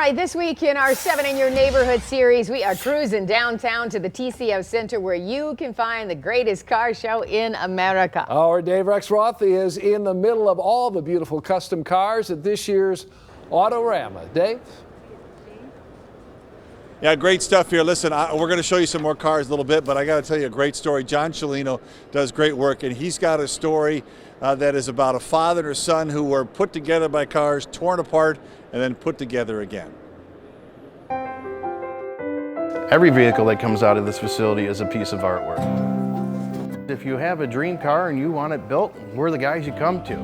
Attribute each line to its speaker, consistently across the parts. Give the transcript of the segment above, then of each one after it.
Speaker 1: right, this week in our 7 in Your Neighborhood series, we are cruising downtown to the TCF Center where you can find the greatest car show in America.
Speaker 2: Our Dave Rexroth is in the middle of all the beautiful custom cars at this year's Autorama. Dave?
Speaker 3: Yeah, great stuff here. Listen, we're going to show you some more cars a little bit, but I got to tell you a great story. John Cellino does great work, and he's got a story that is about a father and a son who were put together by cars, torn apart, and then put together again.
Speaker 4: Every vehicle that comes out of this facility is a piece of artwork. If you have a dream car and you want it built, we're the guys you come to.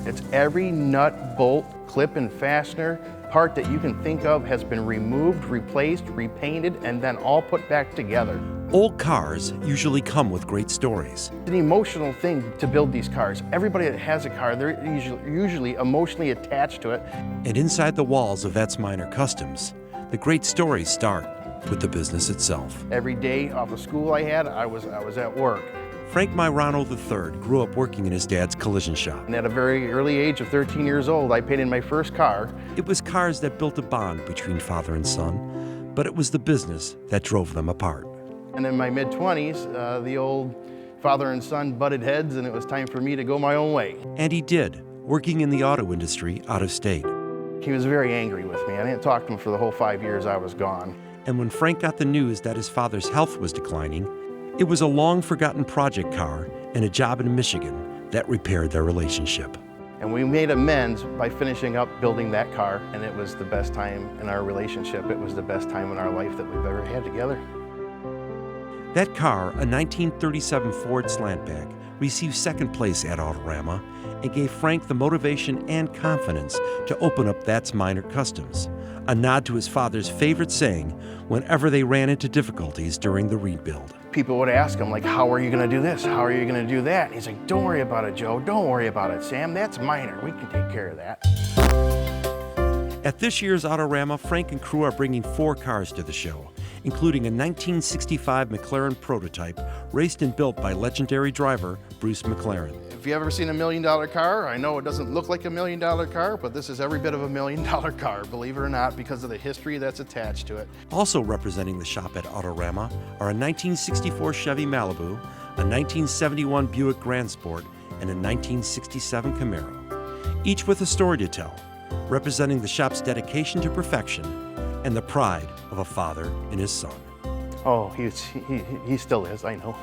Speaker 4: It's every nut, bolt, clip, and fastener part that you can think of has been removed, replaced, repainted, and then all put back together.
Speaker 5: Old cars usually come with great stories.
Speaker 4: It's an emotional thing to build these cars. Everybody that has a car, they're usually emotionally attached to it.
Speaker 5: And inside the walls of That's Minor Customs, the great stories start with the business itself.
Speaker 4: Every day off of school I was at work.
Speaker 5: Frank Myrano III grew up working in his dad's collision shop.
Speaker 4: And at a very early age of 13 years old, I painted my first car.
Speaker 5: It was cars that built a bond between father and son, but it was the business that drove them apart.
Speaker 4: And in my mid-20s, the old father and son butted heads, and it was time for me to go my own way.
Speaker 5: And he did, working in the auto industry out of state.
Speaker 4: He was very angry with me. I didn't talk to him for the whole 5 years I was gone.
Speaker 5: And when Frank got the news that his father's health was declining, it was a long-forgotten project car and a job in Michigan that repaired their relationship.
Speaker 4: And we made amends by finishing up building that car, and it was the best time in our relationship. It was the best time in our life that we've ever had together.
Speaker 5: That car, a 1937 Ford Slantback, received second place at Autorama and gave Frank the motivation and confidence to open up That's Minor Customs, a nod to his father's favorite saying whenever they ran into difficulties during the rebuild.
Speaker 4: People would ask him, like, how are you going to do this? How are you going to do that? And he's like, don't worry about it, Joe. Don't worry about it, Sam. That's minor. We can take care of that.
Speaker 5: At this year's Autorama, Frank and crew are bringing 4 cars to the show, including a 1965 McLaren prototype raced and built by legendary driver Bruce McLaren.
Speaker 4: If you've ever seen $1 million car, I know it doesn't look like $1 million car, but this is every bit of $1 million car, believe it or not, because of the history that's attached to it.
Speaker 5: Also representing the shop at Autorama are a 1964 Chevy Malibu, a 1971 Buick Grand Sport, and a 1967 Camaro, each with a story to tell, representing the shop's dedication to perfection and the pride of a father in his son.
Speaker 4: Oh, he still is, I know.